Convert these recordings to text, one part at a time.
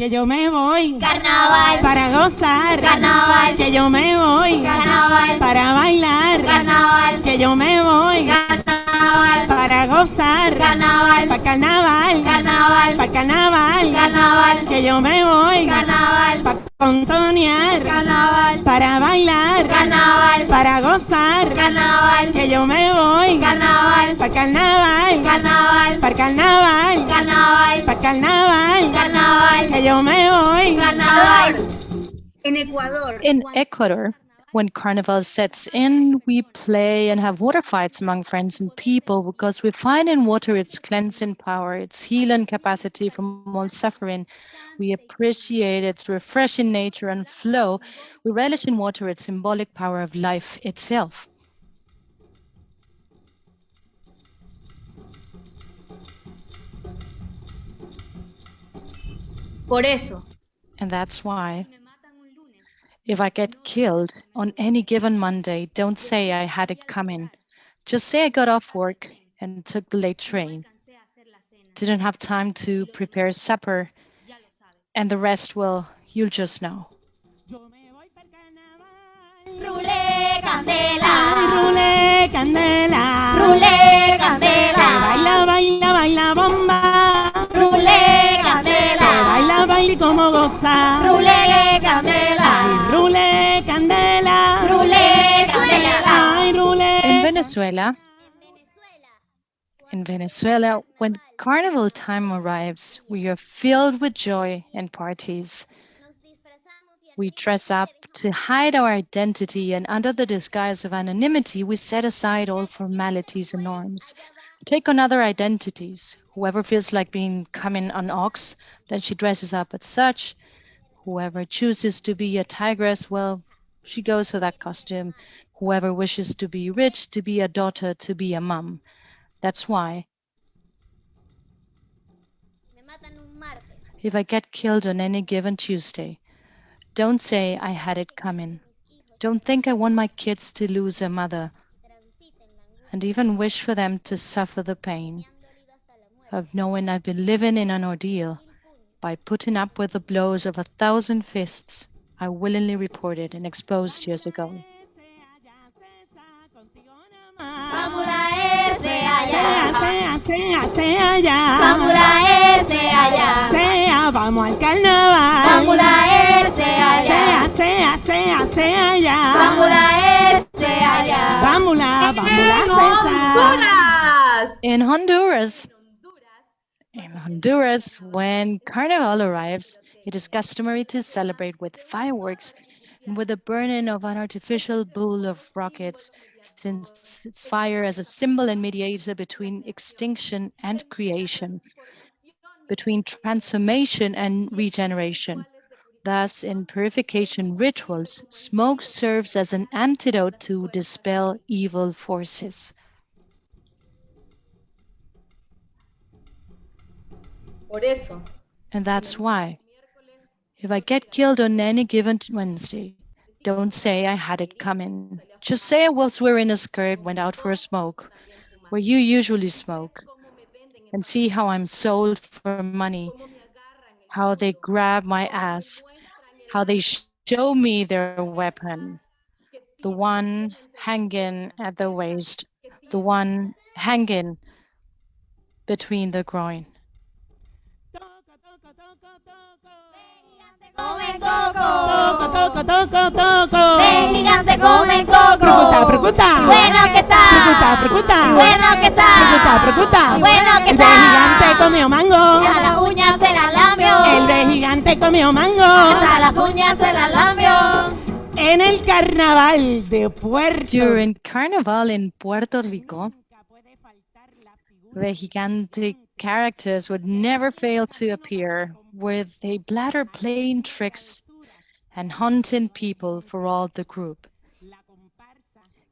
que yo me voy. Carnaval. Para gozar. Carnaval. Que yo me voy. Carnaval. Para bailar. Carnaval. Que yo me voy. Carnaval. Para gozar. Carnaval. Para carnaval. Carnaval. Para carnaval. Carnaval. Que yo me voy. Carnaval. Para contonear. Carnaval. Para bailar. Carnaval. Para gozar. Carnaval. Que yo me voy. Carnaval. Para carnaval. Carnaval. Para carnaval. Carnaval. Para carnaval. Carnaval. Que yo me voy. Carnaval. In Ecuador, when Carnival sets in, we play and have water fights among friends and people because we find in water its cleansing power, its healing capacity from all suffering. We appreciate its refreshing nature and flow. We relish in water its symbolic power of life itself. Por eso, And that's why, if I get killed on any given Monday, don't say I had it coming. Just say I got off work and took the late train. Didn't have time to prepare supper, and the rest, well, you'll just know. Rulé candela. Rulé candela. Rulé candela. Baila, baila, baila bomba. Rulé candela. Baila, baila y como goza. Rulé candela. Ay, rulé candela. Rulé candela. Ay, rulé. In Venezuela, when carnival time arrives, we are filled with joy and parties. We dress up to hide our identity, and under the disguise of anonymity, we set aside all formalities and norms. Take on other identities. Whoever feels like becoming an ox, then she dresses up as such. Whoever chooses to be a tigress, well, she goes for that costume. Whoever wishes to be rich, to be a daughter, to be a mom. That's why, if I get killed on any given Tuesday, don't say I had it coming. Don't think I want my kids to lose a mother, and even wish for them to suffer the pain of knowing I've been living in an ordeal by putting up with the blows of 1,000 fists I willingly reported and exposed years ago. Vamos a ese allá. Sea allá. Vamos a ese allá. Sea, vamos al carnaval. Vamos a ese allá. Sea allá. Vamos a ese allá. Vámonos, César. In Honduras, when Carnival arrives, it is customary to celebrate with fireworks and with the burning of an artificial bull of rockets, since it's fire as a symbol and mediator between extinction and creation, between transformation and regeneration. Thus, in purification rituals, smoke serves as an antidote to dispel evil forces. por eso, And that's why, if I get killed on any given Wednesday, don't say I had it coming. Just say I was wearing a skirt, went out for a smoke, where you usually smoke, and see how I'm sold for money, how they grab my ass, how they show me their weapon, the one hanging at the waist, the one hanging between the groin. Come coco. Toco. Ven gigante, come coco. Precuta. Bueno que está. Precuta. Bueno que está. Precuta. Bueno que El de está. gigante comió mango. A las uñas se las lambió. El de gigante comió mango. Hasta las uñas se las lambió. En el carnaval de Puerto During Carnival in Puerto Rico, the gigantic characters would never fail to appear, with a bladder playing tricks and hunting people for all the group.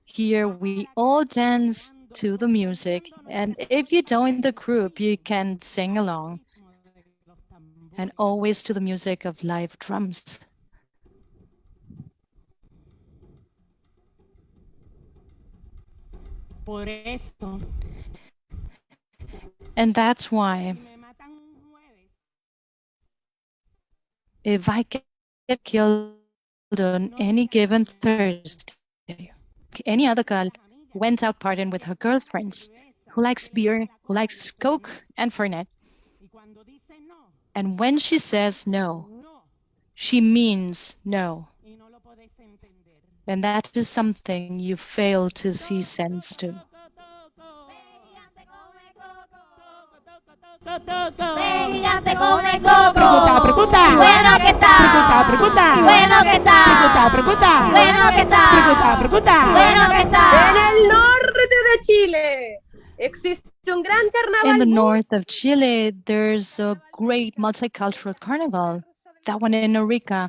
Here we all dance to the music, and if you join the group, you can sing along, and always to the music of live drums. Por eso And that's why, If I get killed on any given Thursday, any other girl who went out partying with her girlfriends, who likes beer, who likes Coke and Fernet, and when she says no, she means no. And that is something you fail to see sense to. Gigante come coco. Precuta. Bueno que está. Precuta. Bueno que está. Precuta. Bueno que está. Precuta. Bueno que está. En el norte de Chile existe un gran carnaval. In the north of Chile, there's a great multicultural carnival, that one in Arica,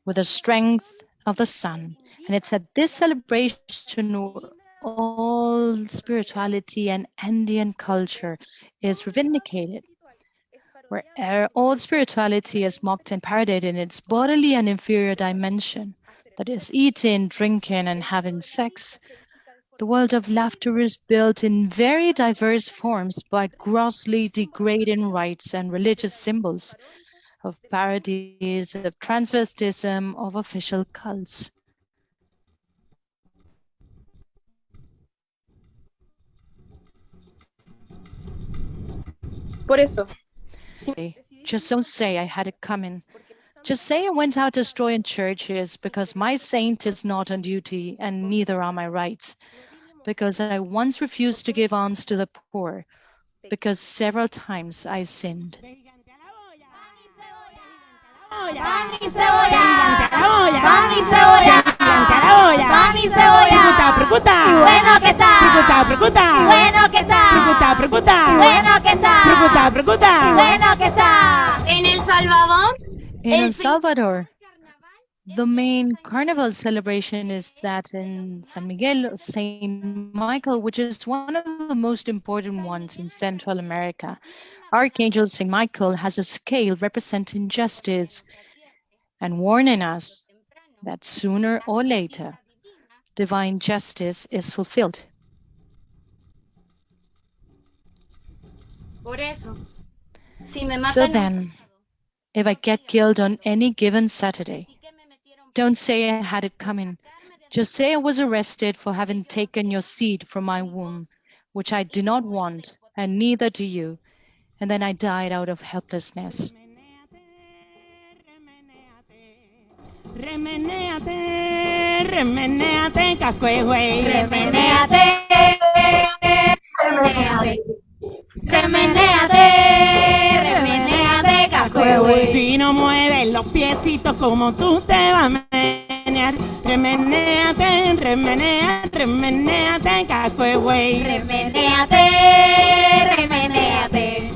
with the strength of the sun. And it's at this celebration where all spirituality and Andean culture is vindicated, where all spirituality is mocked and parodied in its bodily and inferior dimension, that is, eating, drinking, and having sex. The world of laughter is built in very diverse forms by grossly degrading rites and religious symbols, of parodies, of transvestism, of official cults. Por eso, just don't say I had it coming. Just say I went out destroying churches because my saint is not on duty and neither are my rights. Because I once refused to give alms to the poor. Because several times I sinned. Pan y cebolla. Pan y cebolla. Pan y cebolla. Precuta. Y bueno que está. Precuta. Y bueno que está. Precuta. Y bueno que está. Precuta. Y bueno que está. En El Salvador, In El Salvador, the main carnival celebration is that in San Miguel, Saint Michael, which is one of the most important ones in Central America. Archangel Saint Michael has a scale representing justice and warning us that sooner or later, divine justice is fulfilled. por eso. Si me So matan, then, if I get killed on any given Saturday, don't say I had it coming. Just say I was arrested for having taken your seed from my womb, which I do not want, and neither do you. And then I died out of helplessness. Remenéate, remenéate, casco de güey. Remenéate. Remenéate. Remenéate. Remenéate, casco de güey. Si no mueves los piecitos como tú te vas a menear. Remenéate, remenéate, remenéate, casco de güey. Remenéate. Remenéate.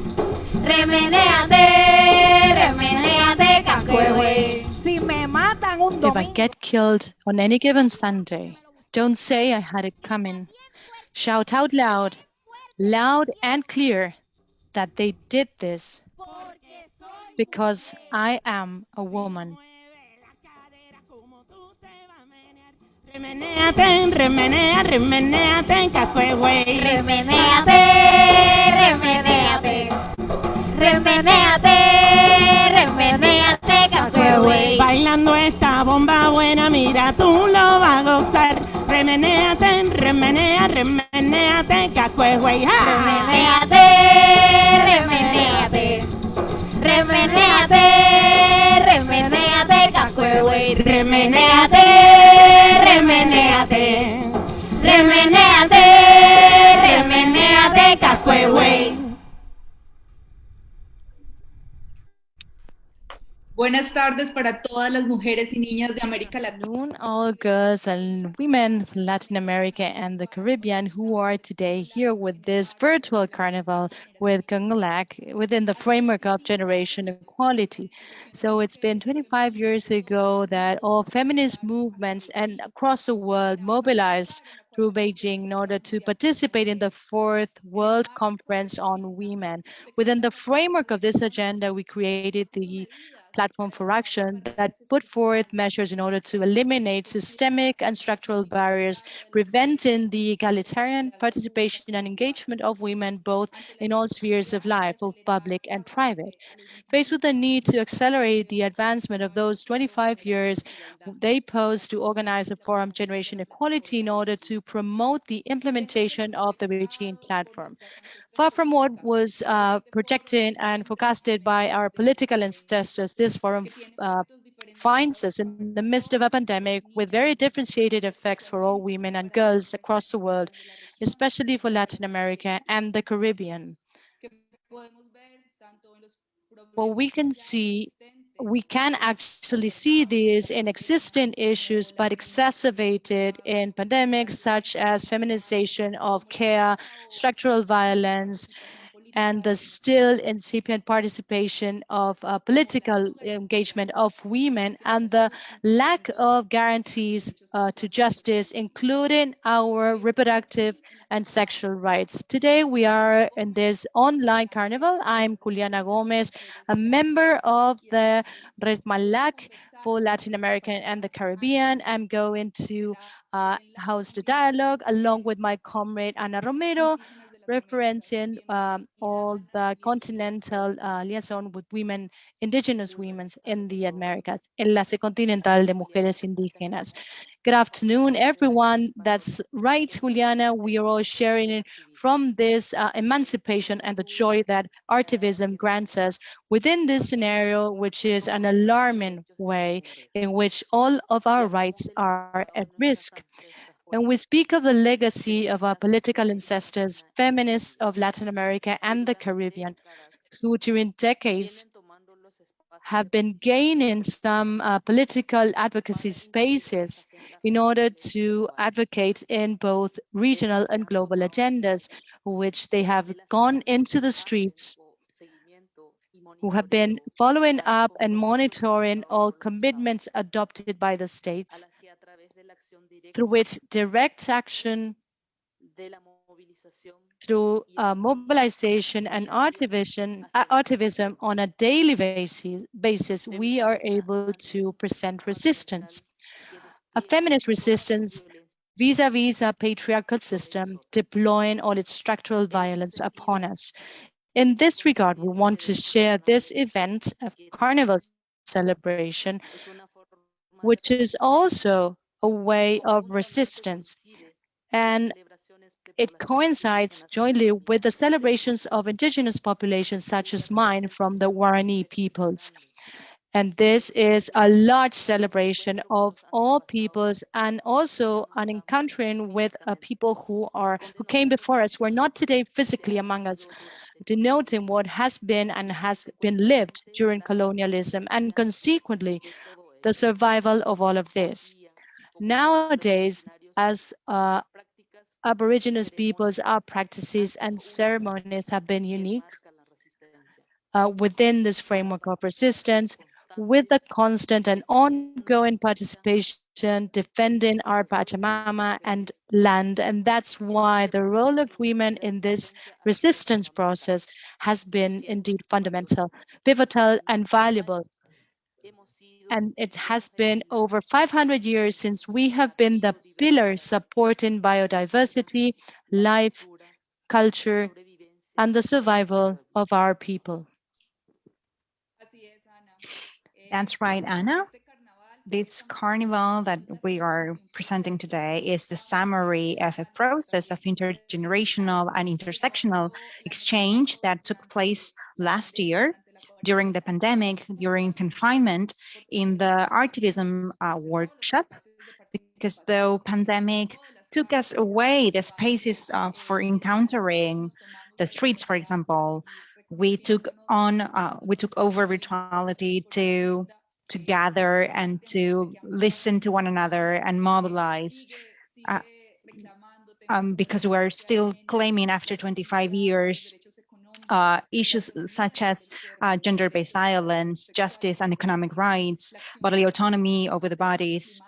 Remenéate. Remenéate, casco de güey. Si me matan un If I domingo, get killed on any given Sunday, don't say I had it coming. Shout out loud, loud and clear, that they did this because I am a woman. Remenéate, remenea, remenéate, casco de güey. Remenéate. Remenéate. Remenéate. Remenéate, casco de güey. Bailando esta bomba buena, mira, tú lo vas a gozar. Remenéate, remenea, remenéate, casco de güey. ¡Ja! Remenéate. Remenéate. Remenéate. Remenéate, casco de güey. Remenéate. Remenéate. Remenéate. Remenéate, casco de güey. Buenas tardes para todas las mujeres y niñas de América Latina. Afternoon, all girls and women from Latin America and the Caribbean who are today here with this virtual carnival with Congolac within the framework of generation equality. So it's been 25 years ago that all feminist movements and across the world mobilized through Beijing in order to participate in the 4th World Conference on Women. Within the framework of this agenda, we created the platform for action that put forth measures in order to eliminate systemic and structural barriers, preventing the egalitarian participation and engagement of women both in all spheres of life, both public and private. Faced with the need to accelerate the advancement of those 25 years, they posed to organize a forum, Generation Equality, in order to promote the implementation of the Beijing platform. Far from what was projected and forecasted by our political ancestors, this forum finds us in the midst of a pandemic with very differentiated effects for all women and girls across the world, especially for Latin America and the Caribbean. Well, we can actually see these in existing issues, but exacerbated in pandemics such as feminization of care, structural violence, and the still incipient participation of political engagement of women and the lack of guarantees to justice, including our reproductive and sexual rights. Today, we are in this online carnival. I'm Juliana Gomez, a member of the Resmalac for Latin America and the Caribbean. I'm going to host the dialogue along with my comrade Ana Romero, referencing all the continental liaison with women, indigenous women in the Americas, Enlace Continental de Mujeres Indígenas. Good afternoon, everyone. That's right, Juliana. We are all sharing from this emancipation and the joy that artivism grants us within this scenario, which is an alarming way in which all of our rights are at risk. When we speak of the legacy of our political ancestors, feminists of Latin America and the Caribbean, who during decades have been gaining some political advocacy spaces in order to advocate in both regional and global agendas, which they have gone into the streets, who have been following up and monitoring all commitments adopted by the states, through which direct action, through mobilization and activism on a daily basis, we are able to present resistance. A feminist resistance vis-a-vis a patriarchal system deploying all its structural violence upon us. In this regard, we want to share this event of Carnival celebration, which is also a way of resistance. And it coincides jointly with the celebrations of indigenous populations such as mine from the Guarani peoples. And this is a large celebration of all peoples and also an encountering with people who came before us, who are not today physically among us, denoting what has been and has been lived during colonialism and consequently the survival of all of this. Nowadays, as Aboriginous peoples, our practices and ceremonies have been unique within this framework of resistance, with the constant and ongoing participation, defending our Pachamama and land. And that's why the role of women in this resistance process has been indeed fundamental, pivotal, and valuable. And it has been over 500 years since we have been the pillar supporting biodiversity, life, culture, and the survival of our people. That's right, Anna. This carnival that we are presenting today is the summary of a process of intergenerational and intersectional exchange that took place last year during the pandemic, during confinement, in the Artivism workshop, because though pandemic took us away the spaces for encountering the streets, for example, we took over virtuality to gather and to listen to one another and mobilize, because we're still claiming after 25 years issues such as gender-based violence, justice and economic rights, bodily autonomy over the bodies,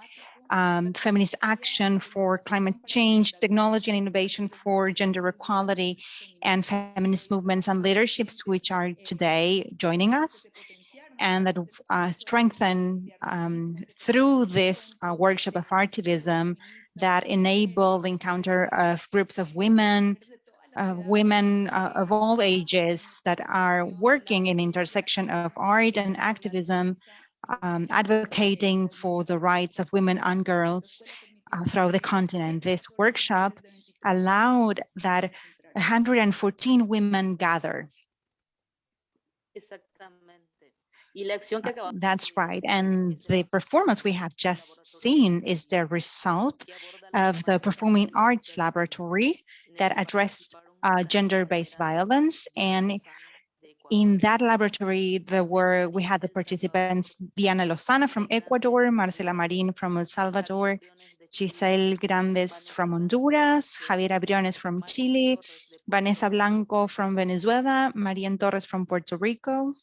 feminist action for climate change, technology and innovation for gender equality, and feminist movements and leaderships which are today joining us. and that strengthen through this workshop of artivism that enable the encounter of groups of women of all ages that are working in intersection of art and activism, advocating for the rights of women and girls throughout the continent. This workshop allowed that 114 women gather. That's right. And the performance we have just seen is the result of the Performing Arts Laboratory that addressed gender-based violence. And in that laboratory, we had the participants Diana Lozana from Ecuador, Marcela Marin from El Salvador, Giselle Grandes from Honduras, Javiera Briones from Chile, Vanessa Blanco from Venezuela, Marian Torres from Puerto Rico.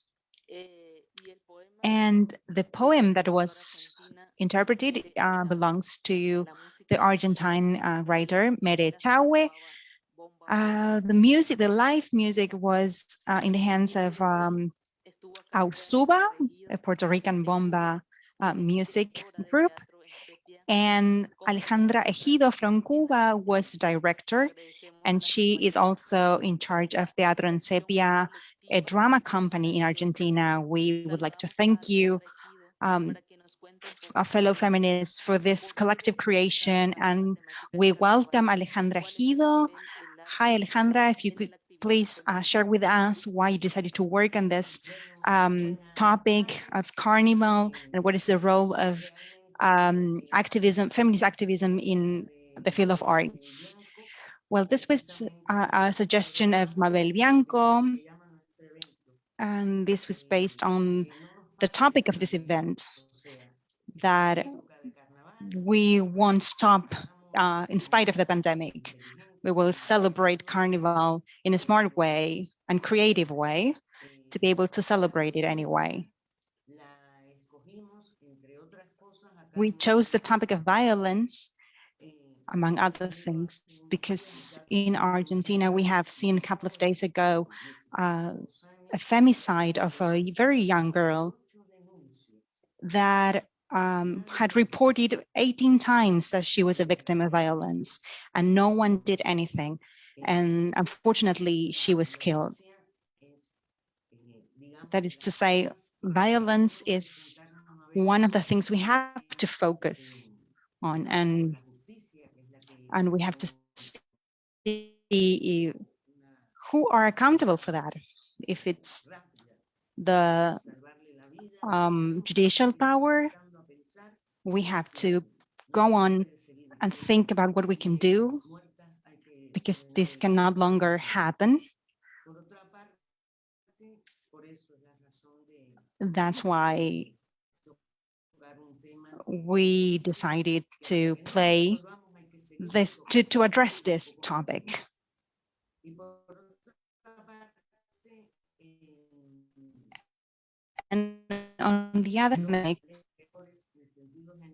And the poem that was interpreted belongs to the Argentine writer Mere Taue. The live music was in the hands of Ausuba, a Puerto Rican bomba music group. And Alejandra Ejido from Cuba was director, and she is also in charge of Teatro en Sepia, a drama company in Argentina. We would like to thank you, fellow feminists, for this collective creation, and we welcome Alejandra Ejido. Hi, Alejandra, if you could please share with us why you decided to work on this topic of Carnival, and what is the role of activism, feminist activism in the field of arts. Well, this was a suggestion of Mabel Bianco, and this was based on the topic of this event, that we won't stop in spite of the pandemic. We will celebrate Carnival in a smart way and creative way to be able to celebrate it anyway. We chose the topic of violence, among other things, because in Argentina, we have seen a couple of days ago a femicide of a very young girl that had reported 18 times that she was a victim of violence, and no one did anything. And unfortunately, she was killed. That is to say, violence is one of the things we have to focus on, and we have to see who are accountable for that. If it's the judicial power, we have to go on and think about what we can do, because this can no longer happen. That's why we decided to play this, to address this topic. And on the other hand,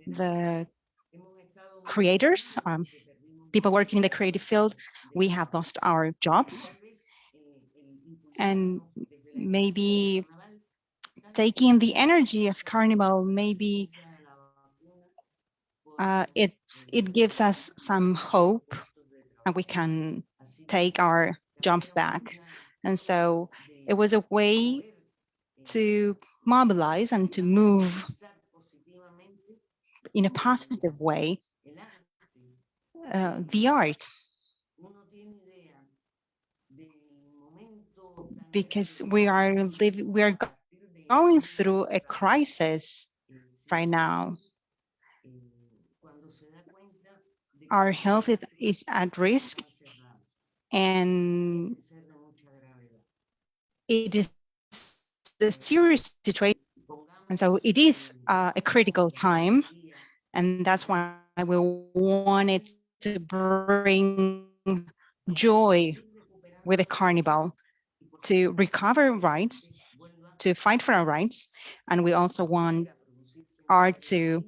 the creators, people working in the creative field, we have lost our jobs. And maybe taking the energy of Carnival, maybe it gives us some hope, and we can take our jobs back. And so it was a way to mobilize and to move in a positive way the art, because we are going through a crisis right now. Our health is at risk, and it is a serious situation. And so it is a critical time, and that's why we wanted to bring joy with the Carnival, to recover rights, to fight for our rights. And we also want art to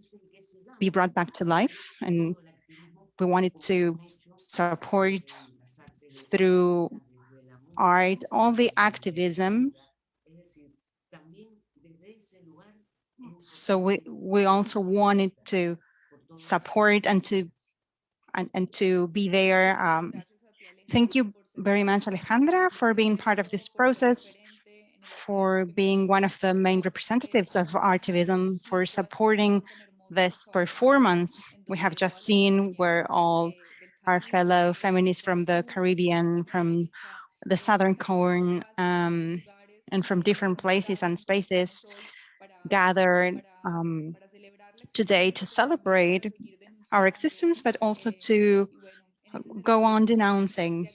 be brought back to life, and we wanted to support through art all the activism So we also wanted to support and to be there. Thank you very much, Alejandra, for being part of this process, for being one of the main representatives of Artivism, for supporting this performance we have just seen, where all our fellow feminists from the Caribbean, from the Southern Cone, and from different places and spaces gathered today to celebrate our existence, but also to go on denouncing.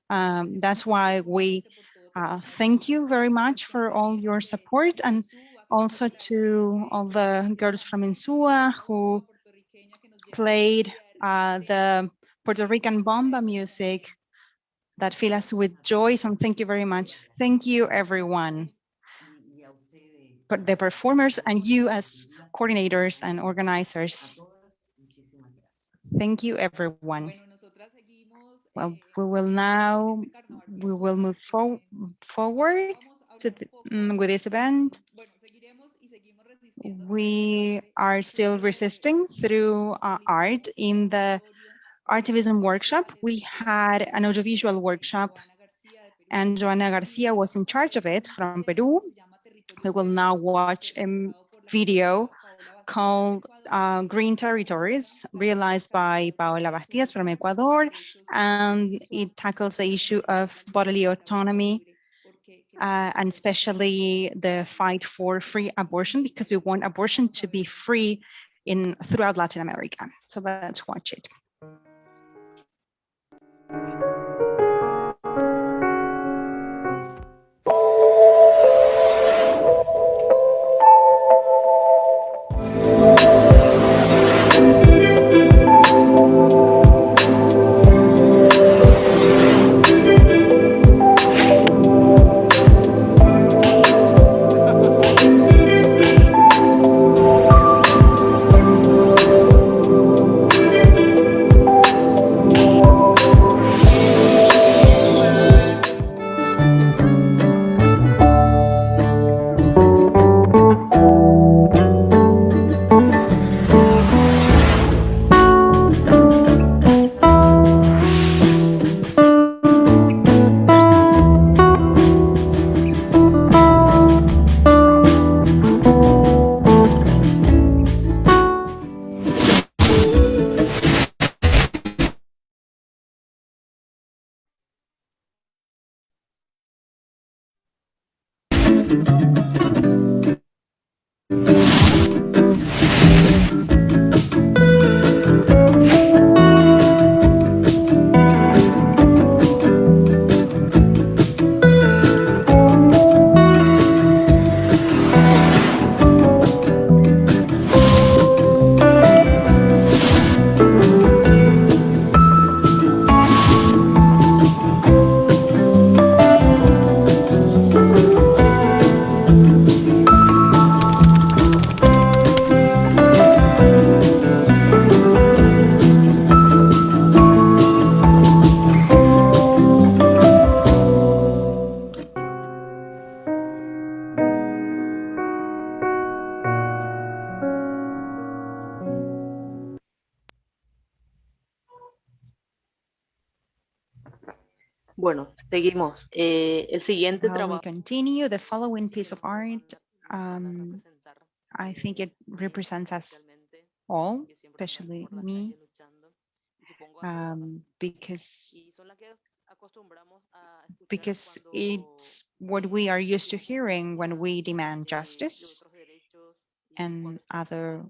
That's why we thank you very much for all your support, and also to all the girls from Insua who played the Puerto Rican bomba music that fill us with joy. So thank you very much. Thank you, everyone. But the performers and you as coordinators and organizers. Thank you, everyone. Well, we will move forward with this event. We are still resisting through art. In the Artivism workshop, we had an audiovisual workshop, and Joana Garcia was in charge of it from Peru. We will now watch a video called Green Territories, realized by Paola Bastidas from Ecuador, and it tackles the issue of bodily autonomy, and especially the fight for free abortion, because we want abortion to be free throughout Latin America. So let's watch it. Bueno, seguimos. El siguiente Well, we trabajo. continue. The following piece of art, I think it represents us all, especially me, because it's what we are used to hearing when we demand justice and other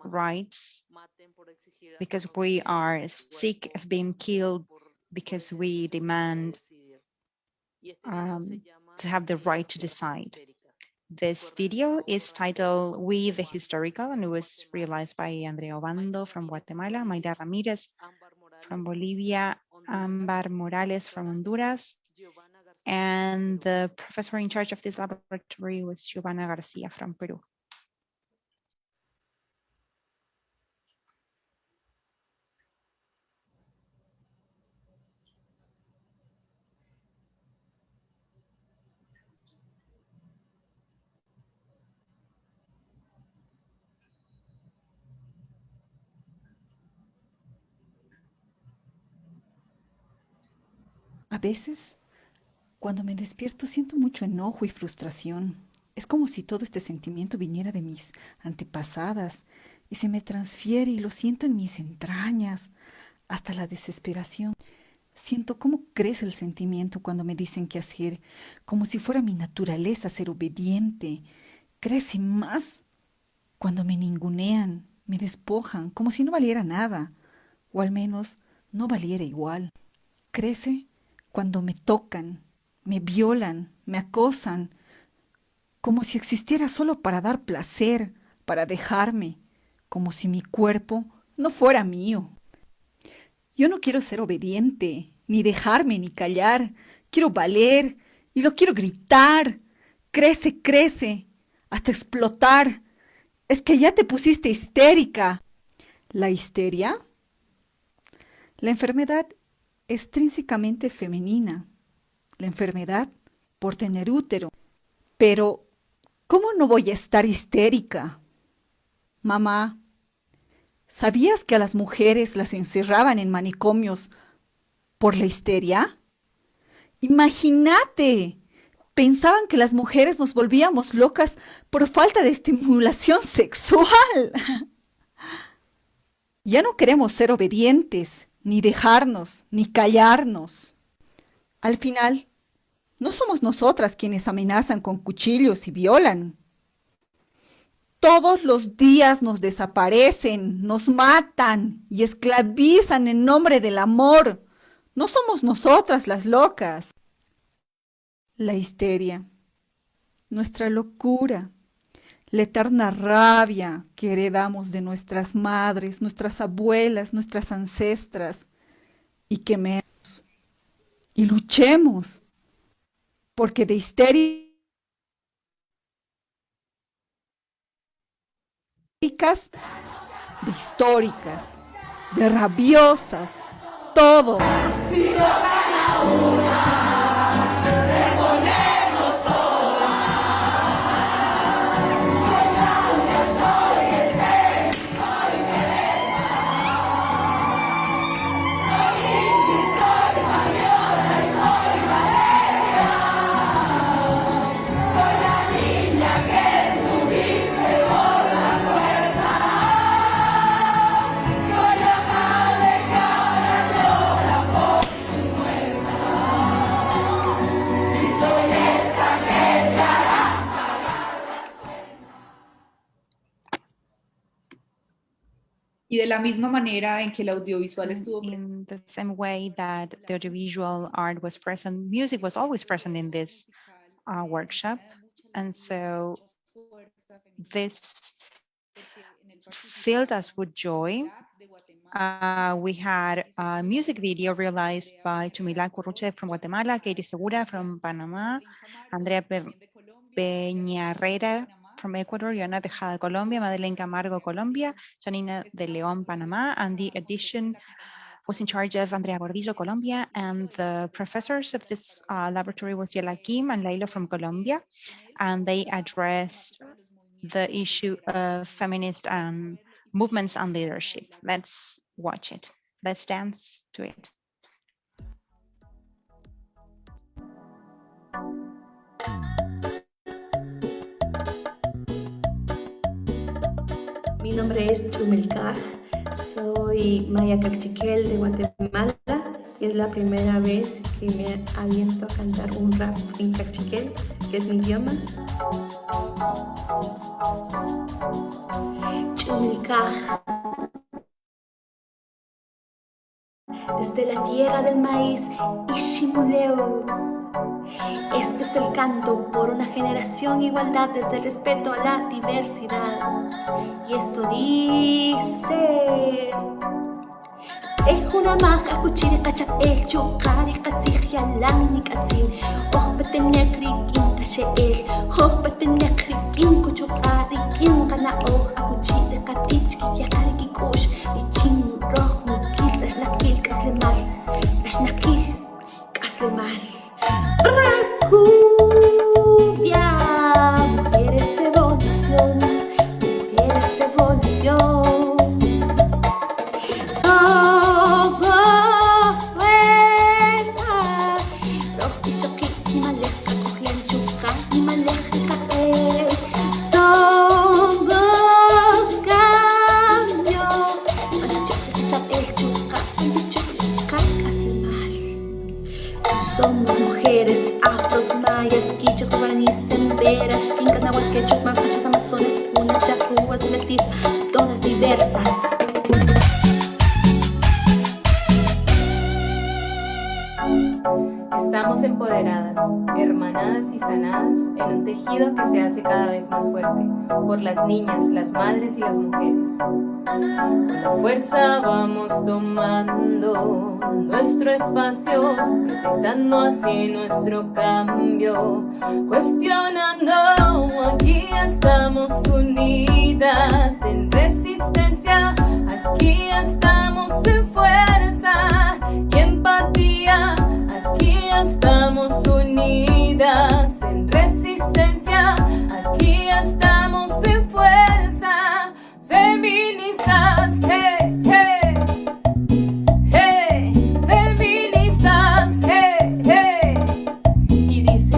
rights, because we are sick of being killed, because we demand to have the right to decide. This video is titled We the Historical, and it was realized by Andrea Obando from Guatemala, Mayra Ramirez from Bolivia, Ambar Morales from Honduras, and the professor in charge of this laboratory was Giovanna Garcia from Peru. A veces, cuando me despierto, siento mucho enojo y frustración. Es como si todo este sentimiento viniera de mis antepasadas y se me transfiere y lo siento en mis entrañas, hasta la desesperación. Siento cómo crece el sentimiento cuando me dicen qué hacer, como si fuera mi naturaleza ser obediente. Crece más cuando me ningunean, me despojan, como si no valiera nada, o al menos no valiera igual. Crece cuando me tocan, me violan, me acosan, como si existiera solo para dar placer, para dejarme, como si mi cuerpo no fuera mío. Yo no quiero ser obediente, ni dejarme, ni callar. Quiero valer y lo quiero gritar. Crece, crece, hasta explotar. Es que ya te pusiste histérica. ¿La histeria? La enfermedad extrínsecamente femenina. La enfermedad por tener útero. Pero, ¿cómo no voy a estar histérica? Mamá, ¿sabías que a las mujeres las encerraban en manicomios por la histeria? Imagínate, pensaban que las mujeres nos volvíamos locas por falta de estimulación sexual. Ya no queremos ser obedientes, ni dejarnos, ni callarnos. Al final, no somos nosotras quienes amenazan con cuchillos y violan. Todos los días nos desaparecen, nos matan y esclavizan en nombre del amor. No somos nosotras las locas. La histeria, nuestra locura, la eterna rabia que heredamos de nuestras madres, nuestras abuelas, nuestras ancestras, y quememos y luchemos, porque de histeria de históricas, de rabiosas, todo. Y de la misma manera en que el audiovisual estuvo In the same way that the audiovisual art was present, music was always present in this workshop. And so this filled us with joy. We had a music video realized by Tumilá Curruche from Guatemala, Katie Segura from Panama, Andrea Peñarrera from Ecuador, Joana Tejada, Colombia, Madeleine Camargo, Colombia, Janina de León, Panama, and the edition was in charge of Andrea Gordillo, Colombia, and the professors of this laboratory was Yela Kim and Laila from Colombia, and they addressed the issue of feminist movements and leadership. Let's watch it. Let's dance to it. Mi nombre es Chumilcaj, soy maya cachiquel de Guatemala y es la primera vez que me aviento a cantar un rap en cachiquel, que es mi idioma. Chumilcaj. Desde la tierra del maíz, Ishimuleo. Este es el canto por una generación, igualdad desde el respeto a la diversidad. Y esto dice: Ejuna maja kuchiri kacha el chukari katzig yalani katzin. Ojpeten krikin kashe el. Ojpeten krikin kuchukari kin kana oj akuchiri katichki yakari kikush. Ichin roh mukil kashnakil kaslemal. Kashnakil kaslemal. Cumbia, mujeres revolución, mujeres revolución. Somos fuerza, guerreras, incas, nahuas, quechos, mapuches, amazones, punas, yacuas y mestiza, todas diversas. Estamos empoderadas, hermanadas y sanadas en un tejido que se hace cada vez más fuerte por las niñas, las madres y las mujeres. Con la fuerza vamos tomando nuestro espacio, proyectando así nuestro cambio, cuestionando. Aquí estamos unidas en resistencia, aquí estamos en fuerza y empatía. Aquí estamos unidas en resistencia, aquí estamos en fuerza, feministas, hey, hey, hey, feministas, hey, hey. Y dice,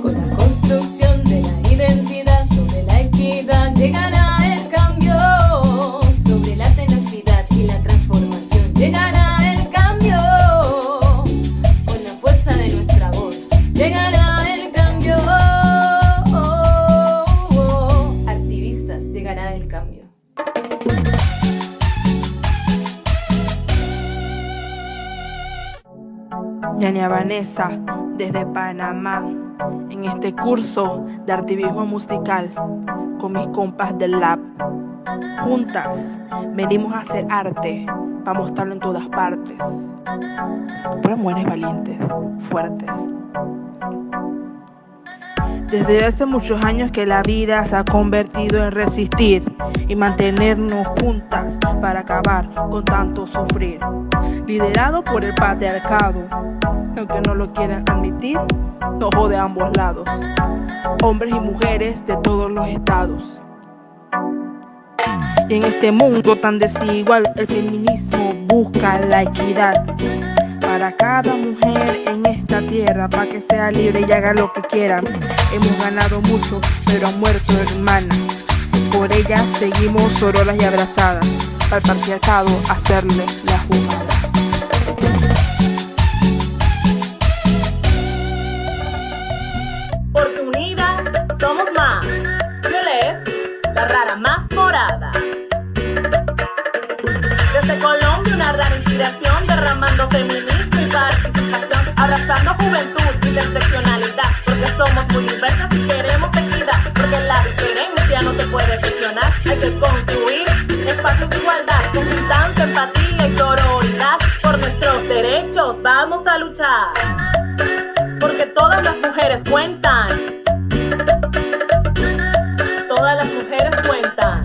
con la construcción de la identidad sobre la equidad llegará el cambio, sobre la tenacidad y la transformación llegará. Llegará el cambio, activistas, llegará el cambio. Ñaña Vanessa, desde Panamá, en este curso de activismo musical, con mis compas del lab. Juntas, venimos a hacer arte, para mostrarlo en todas partes. Pero mujeres valientes, fuertes. Desde hace muchos años que la vida se ha convertido en resistir y mantenernos juntas para acabar con tanto sufrir. Liderado por el patriarcado, aunque no lo quieran admitir, nos jode a ambos lados. Hombres y mujeres de todos los estados. Y en este mundo tan desigual, el feminismo busca la equidad para cada mujer en esta tierra, para que sea libre y haga lo que quiera. Hemos ganado mucho, pero han muerto hermanas. Por ellas seguimos sororas y abrazadas, al patriarcado hacerle la jugada. Porque unidas somos más. Violet, la rara más morada. Desde Colombia una rara inspiración, derramando feminismo y participación, abrazando juventud y interseccionalidad, porque somos muy diversas y queremos equidad, porque la diferencia no se puede gestionar, hay que construir espacios de igualdad, con militancia, empatía y sororidad, por nuestros derechos vamos a luchar, porque todas las mujeres cuentan, todas las mujeres cuentan.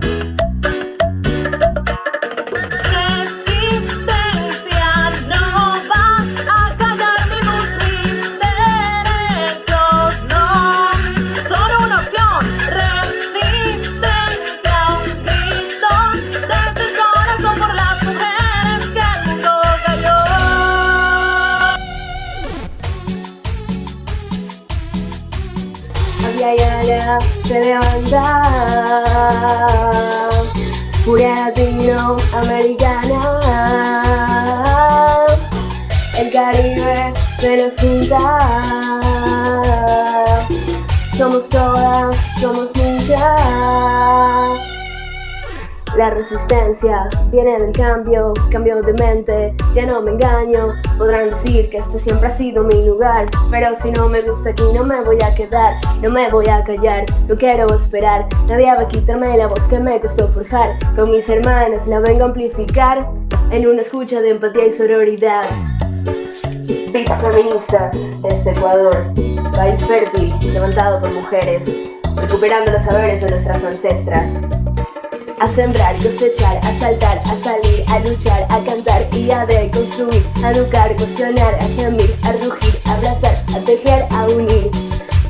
Se levanta, furia latinoamericana, el Caribe se nos junta, somos todas, somos muchas. La resistencia viene del cambio, cambio de mente, ya no me engaño. Podrán decir que este siempre ha sido mi lugar, pero si no me gusta aquí no me voy a quedar, no me voy a callar, no quiero esperar. Nadie va a quitarme la voz que me costó forjar, con mis hermanas la vengo a amplificar, en una escucha de empatía y sororidad. Beats feministas, este Ecuador, país fértil, levantado por mujeres, recuperando los saberes de nuestras ancestras. A sembrar, cosechar, a saltar, a salir, a luchar, a cantar y a deconstruir, a educar, cuestionar, a gemir, a rugir, a abrazar, a tejer, a unir.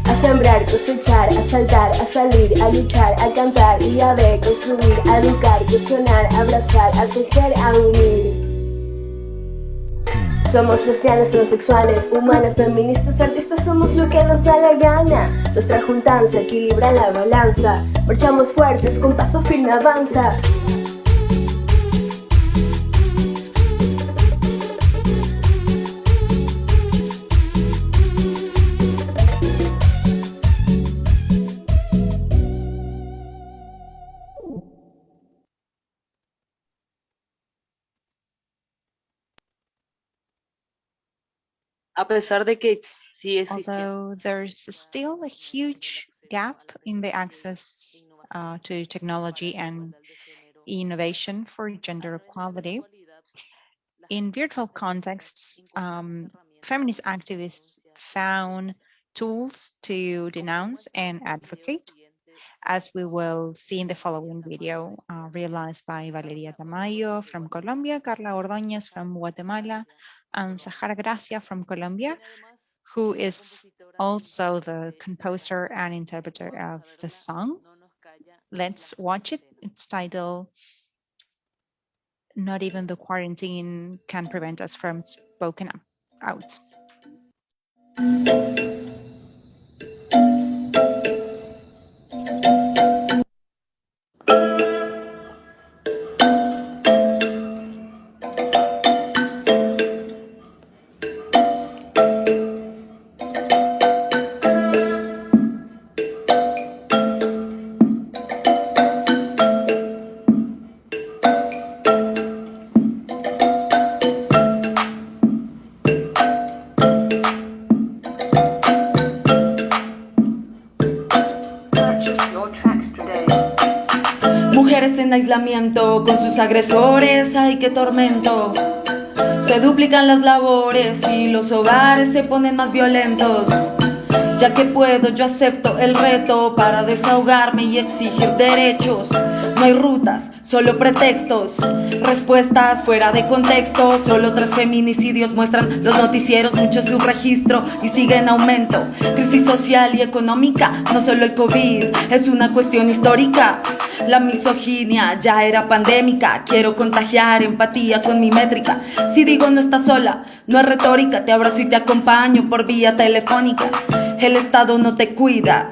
A sembrar, cosechar, a saltar, a salir, a luchar, a cantar y a deconstruir, a educar, cuestionar, a abrazar, a tejer, a unir. Somos lesbianas, transexuales, humanas, feministas, artistas, somos lo que nos da la gana. Nuestra juntanza equilibra la balanza, marchamos fuertes, con paso firme avanza. A pesar de que sí existía. Although there's still a huge gap in the access to technology and innovation for gender equality, in virtual contexts, feminist activists found tools to denounce and advocate, as we will see in the following video, realized by Valeria Tamayo from Colombia, Carla Ordóñez from Guatemala, and Sahara Gracia from Colombia, who is also the composer and interpreter of the song. Let's watch it. It's titled Not Even the Quarantine Can Prevent Us from Spoken Out. Mujeres en aislamiento con sus agresores, ay qué tormento. Se duplican las labores y los hogares se ponen más violentos. Ya que puedo, yo acepto el reto para desahogarme y exigir derechos. No hay rutas, solo pretextos, respuestas fuera de contexto. Solo 3 feminicidios muestran los noticieros, muchos de un registro y sigue en aumento. Crisis social y económica, no solo el COVID, es una cuestión histórica. La misoginia ya era pandémica. Quiero contagiar empatía con mi métrica. Si digo no estás sola, no es retórica. Te abrazo y te acompaño por vía telefónica. El Estado no te cuida.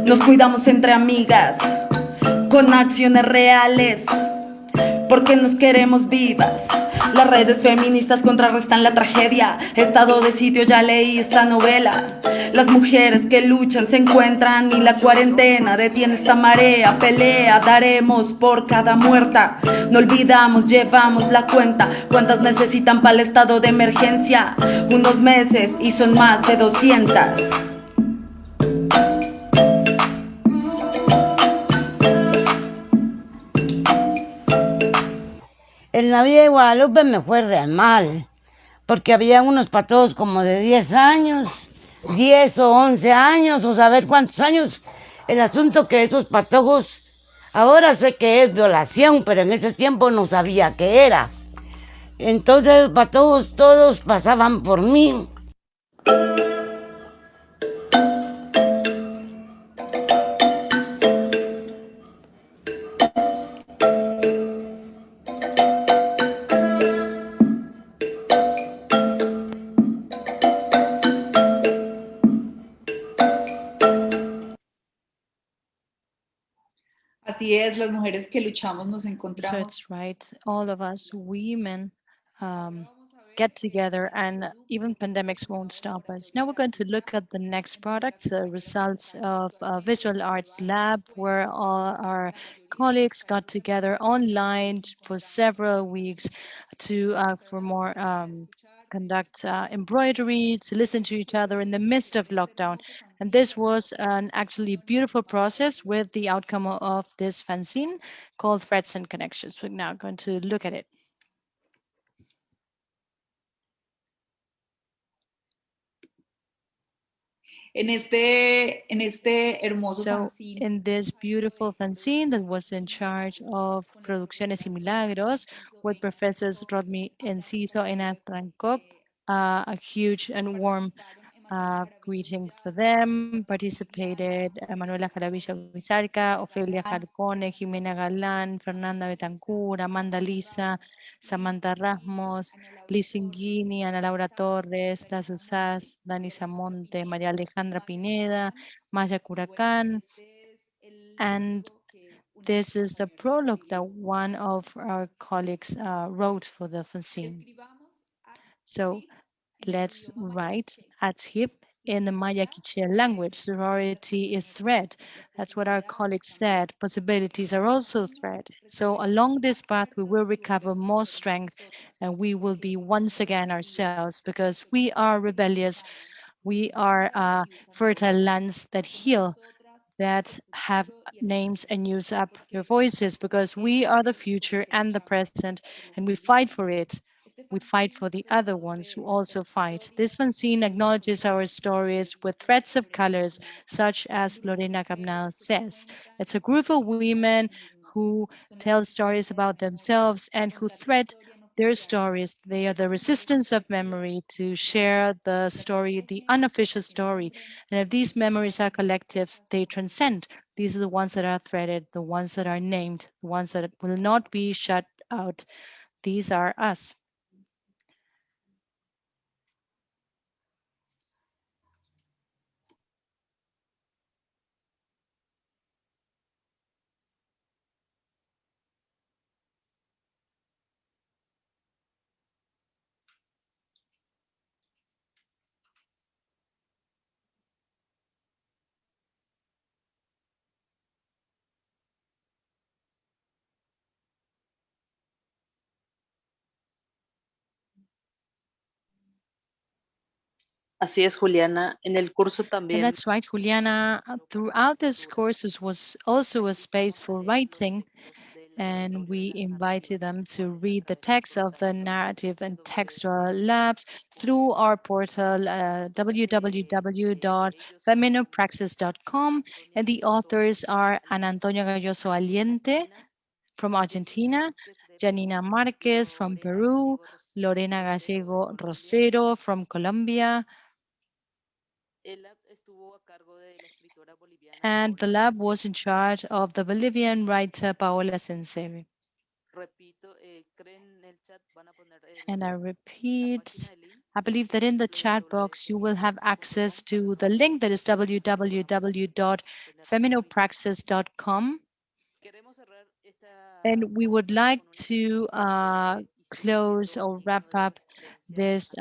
Nos cuidamos entre amigas, con acciones reales, porque nos queremos vivas. Las redes feministas contrarrestan la tragedia. Estado de sitio, ya leí esta novela. Las mujeres que luchan se encuentran y la cuarentena detiene esta marea. Pelea daremos por cada muerta. No olvidamos, llevamos la cuenta. ¿Cuántas necesitan para el estado de emergencia? Unos meses y son más de 200. En la vida de Guadalupe me fue re mal, porque había unos patojos como de 10 años, 10 o 11 años, o saber cuántos años. El asunto que esos patojos, ahora sé que es violación, pero en ese tiempo no sabía qué era. Entonces los patojos todos pasaban por mí. Así es, las mujeres que luchamos nos So encontramos. it's right, all of us women get together, and even pandemics won't stop us. Now we're going to look at the next product, the results of a visual arts lab, where all our colleagues got together online for several weeks to conduct embroidery, to listen to each other in the midst of lockdown. And this was an actually beautiful process with the outcome of this fanzine called Threads and Connections. We're now going to look at it. En este hermoso So fanzine, in this beautiful fanzine that was in charge of Producciones y Milagros, with Professors Rodney Enciso and Atrancop, a huge and warm greeting for them. Participated Manuela Jaravilla Huizarca, Ofelia Jarcone, Jimena Galán, Fernanda Betancur, Amanda Lisa, Samantha Rasmos, Liz Inguini, Ana Laura Torres, Las Usás, Dani Samonte, María Alejandra Pineda, Maya Curacán. And this is the prologue that one of our colleagues wrote for the fanzine. So let's write at hip in the Maya Quichua language. Sorority is thread. That's what our colleagues said. Possibilities are also thread. So along this path, we will recover more strength and we will be once again ourselves because we are rebellious. We are fertile lands that heal, that have names and use up their voices because we are the future and the present and we fight for it. We fight for the other ones who also fight. This fanzine acknowledges our stories with threads of colors, such as Lorena Cabnal says. It's a group of women who tell stories about themselves and who thread their stories. They are the resistance of memory to share the story, the unofficial story. And if these memories are collectives, they transcend. These are the ones that are threaded, the ones that are named, the ones that will not be shut out. These are us. Así es, Juliana. En el curso And también. that's right, Juliana. Throughout this courses was also a space for writing, and we invited them to read the text of the narrative and textual labs through our portal www.feminopraxis.com, and the authors are Ana Antonia Galloso Aliente from Argentina, Janina Marquez from Peru, Lorena Gallego Rosero from Colombia, and the lab was in charge of the Bolivian writer Paola Sensebe. And I repeat, I believe that in the chat box you will have access to the link that is www.feminopraxis.com. And we would like to close or wrap up this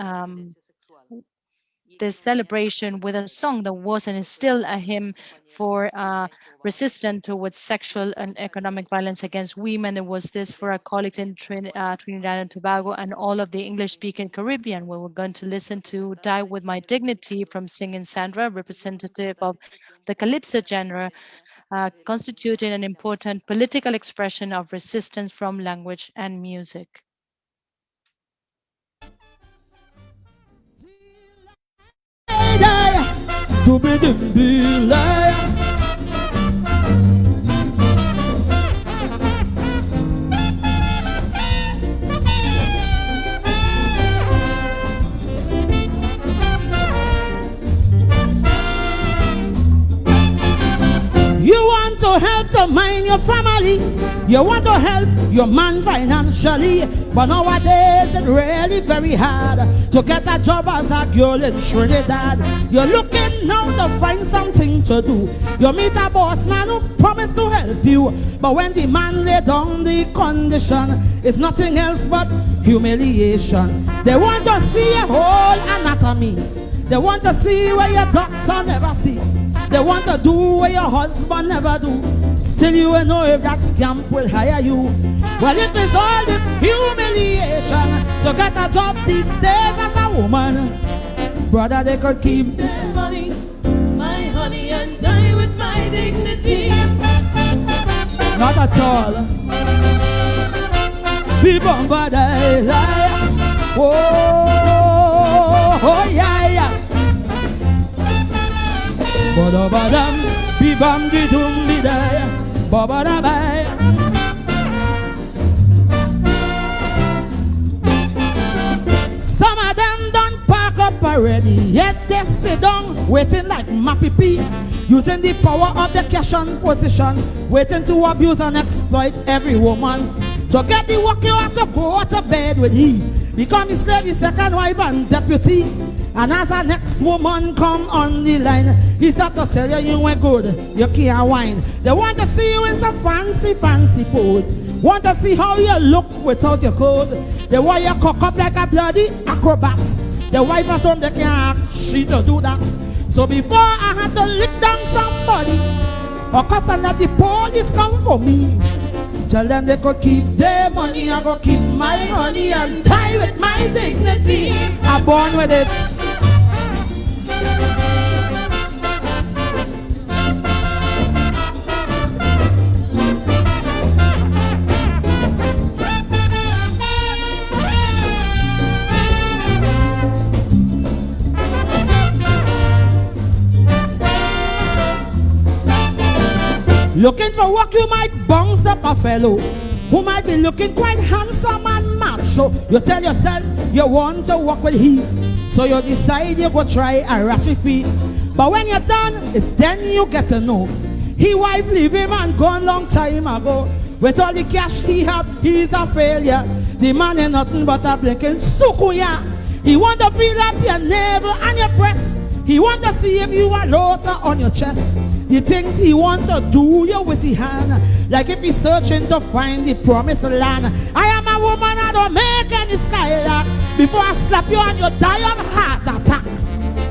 this celebration with a song that was and is still a hymn for resistance towards sexual and economic violence against women. It was this for our colleagues in Trinidad and Tobago and all of the English-speaking Caribbean. We were going to listen to Die With My Dignity from Singing Sandra, representative of the Calypso genre, constituting an important political expression of resistance from language and music. You want to help to mind your family. You want to help your man financially. But nowadays it's really very hard to get a job as a girl in Trinidad. You're looking now to find something to do. You meet a boss man who promised to help you. But when the man lay down the condition, it's nothing else but humiliation. They want to see your whole anatomy. They want to see where your doctor never see. They want to do what your husband never do. Still you will know if that scamp will hire you. Well, it is all this humiliation to get a job these days as a woman. Brother, they could keep their money, my honey, and die with my dignity. Not at all. People, but I lie. Oh, yeah, yeah. Badam, bibam, didum, bidaya, babadabai. Some of them done pack up already, yet they sit down, waiting like Mapipi, using the power of the cash and position, waiting to abuse and exploit every woman. To get the work you have to go to bed with he, become his slave, his second wife and deputy. And as the next woman come on the line, he start to tell you you ain't good, you can't whine. They want to see you in some fancy pose. Want to see how you look without your clothes. They want you cock up like a bloody acrobat. The wife at home, they can't ask she to do that. So before I had to lick down somebody, or cause I let the police come for me, tell them they could keep their money, I go keep my money and die with my dignity. I'm born with it. Looking for work, you might bounce up a fellow who might be looking quite handsome and macho. You tell yourself you want to work with he, so you decide you go try a ratchet fee. But when you're done, it's then you get to know he wife leave him and gone long time ago. With all the cash he have, he's a failure. The man ain't nothing but a blinking sukuya. He want to feel up your navel and your breast. He want to see if you are loader on your chest. The things he want to do you with his hand, like if he's searching to find the promised land. I am a woman, I don't make any skylark. Before I slap you and you die of heart attack.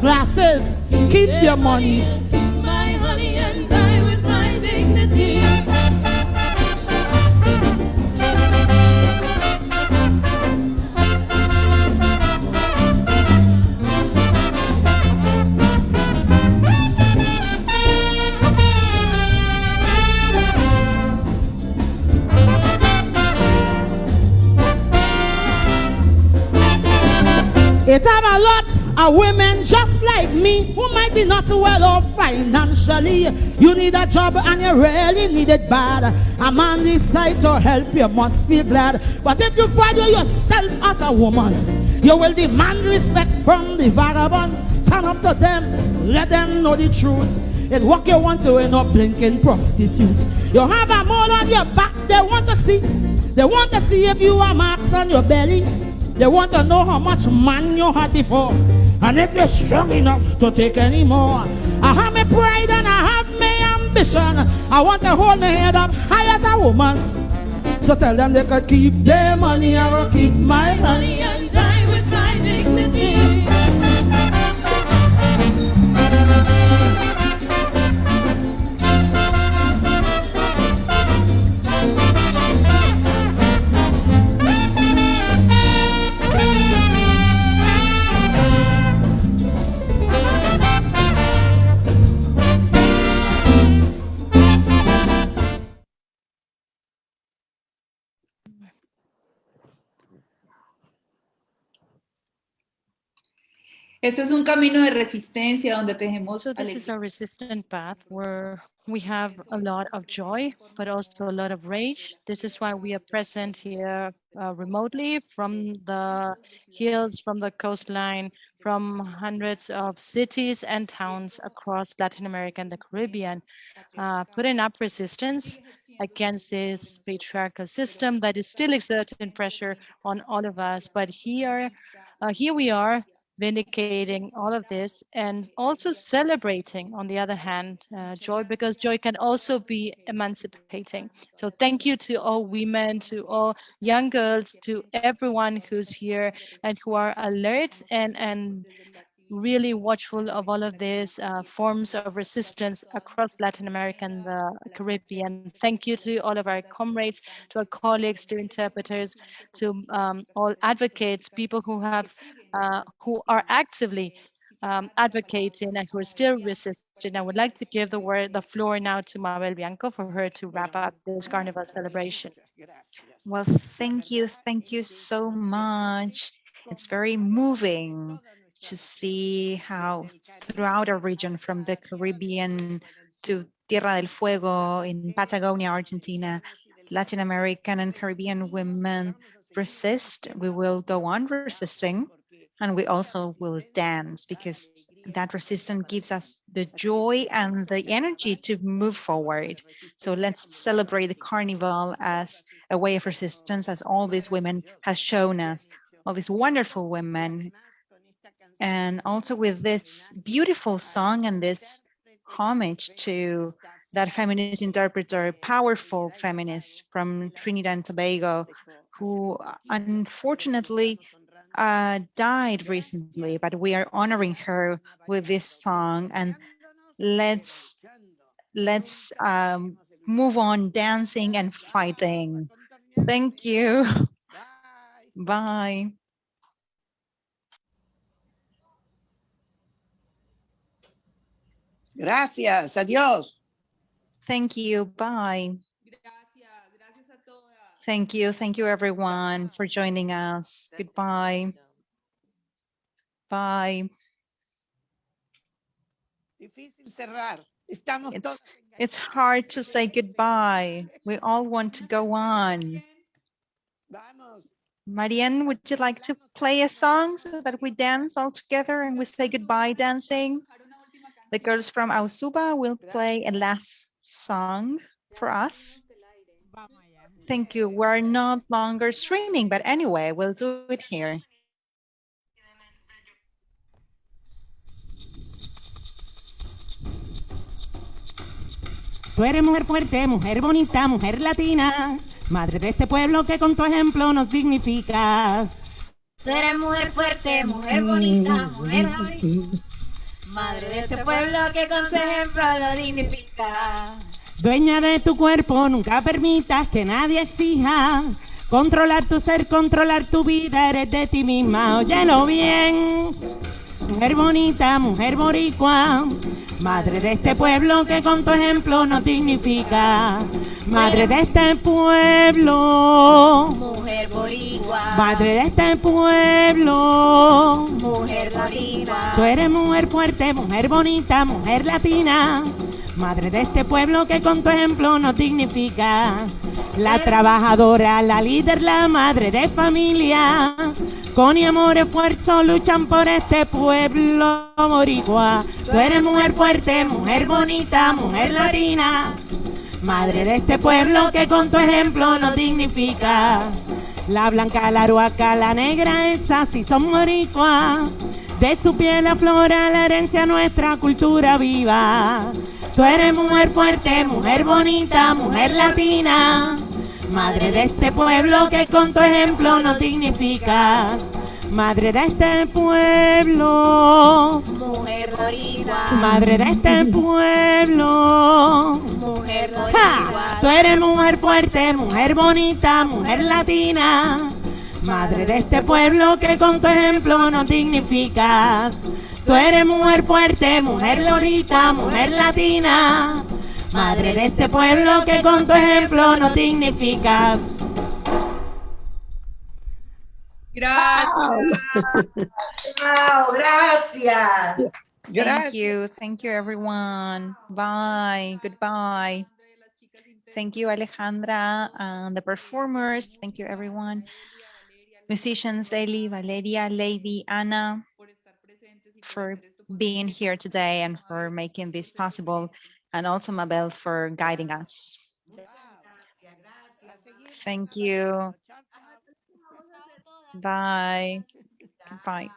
Glasses, keep your money. Keep my honey and die with my dignity. It have a lot of women just like me who might be not well off financially. You need a job and you really need it bad. A man decide to help you must feel glad. But if you value yourself as a woman, you will demand respect from the vagabond. Stand up to them, let them know the truth. It's what you want to end up blinking prostitute. You have a mole on your back, they want to see. They want to see if you are marks on your belly. They want to know how much man you had before, and if you're strong enough to take any more. I have my pride and I have my ambition. I want to hold my head up high as a woman. So tell them they could keep their money, I will keep my honey and die with my dignity. Este es un camino de resistencia donde tejemos So this is a resistant path where we have a lot of joy, but also a lot of rage. This is why we are present here remotely from the hills, from the coastline, from hundreds of cities and towns across Latin America and the Caribbean, putting up resistance against this patriarchal system that is still exerting pressure on all of us. But here we are, vindicating all of this and also celebrating, on the other hand, joy, because joy can also be emancipating. So thank you to all women, to all young girls, to everyone who's here and who are alert and really watchful of all of these forms of resistance across Latin America and the Caribbean. Thank you to all of our comrades, to our colleagues, to interpreters, to all advocates, people who are actively advocating and who are still resisting. I would like to give the floor now to Mabel Bianco for her to wrap up this Carnival celebration. Well, thank you so much. It's very moving to see how throughout our region, from the Caribbean to Tierra del Fuego in Patagonia, Argentina, Latin American and Caribbean women resist. We will go on resisting, and we also will dance, because that resistance gives us the joy and the energy to move forward. So let's celebrate the carnival as a way of resistance, as all these women has shown us, all these wonderful women. And also with this beautiful song and this homage to that feminist interpreter, powerful feminist from Trinidad and Tobago, who unfortunately died recently, but we are honoring her with this song, and let's move on dancing and fighting. Thank you. Bye. Gracias, adiós. Thank you, bye. Thank you everyone for joining us. Goodbye. Bye. Difícil cerrar. Estamos todos. It's hard to say goodbye. We all want to go on. Vamos. Marianne, would you like to play a song so that we dance all together and we say goodbye dancing? The girls from Ausuba will play a last song for us. Thank you. We're not longer streaming, but anyway, we'll do it here. Tú eres mujer fuerte, mujer bonita, mujer latina, madre de este pueblo que con tu ejemplo nos dignificas. Tú eres mujer fuerte, mujer bonita, mujer bonita, madre de este pueblo que con su ejemplo lo dignifica. Dueña de tu cuerpo, nunca permitas que nadie exija controlar tu ser, controlar tu vida, eres de ti misma, óyelo bien. Mujer bonita, mujer boricua, madre de este pueblo que con tu ejemplo nos dignifica. Madre de este pueblo, mujer boricua, madre de este pueblo, mujer boricua. Tú eres mujer fuerte, mujer bonita, mujer latina, madre de este pueblo que con tu ejemplo nos dignifica. La trabajadora, la líder, la madre de familia, con amor y esfuerzo luchan por este pueblo boricua. Tú eres mujer fuerte, mujer bonita, mujer latina, madre de este pueblo que con tu ejemplo nos dignifica. La blanca, la aruaca, la negra, esas sí son boricuas. De su piel aflora la herencia, nuestra cultura viva. Tú eres mujer fuerte, mujer bonita, mujer latina, madre de este pueblo que con tu ejemplo nos dignifica. Madre de este pueblo, mujer boricua, madre de este pueblo, mujer boricua. Tú eres mujer fuerte, mujer bonita, mujer latina, madre de este pueblo que con tu ejemplo nos dignificas. Tú eres mujer fuerte, mujer boricua, mujer latina, madre de este pueblo que con tu ejemplo nos dignificas. Gracias. Wow, gracias. Thank you everyone. Bye, goodbye. Thank you Alejandra and the performers. Thank you everyone. Musicians, Eli, Valeria, Lady, Anna, for being here today and for making this possible, and also Mabel for guiding us. Thank you. Bye. Goodbye.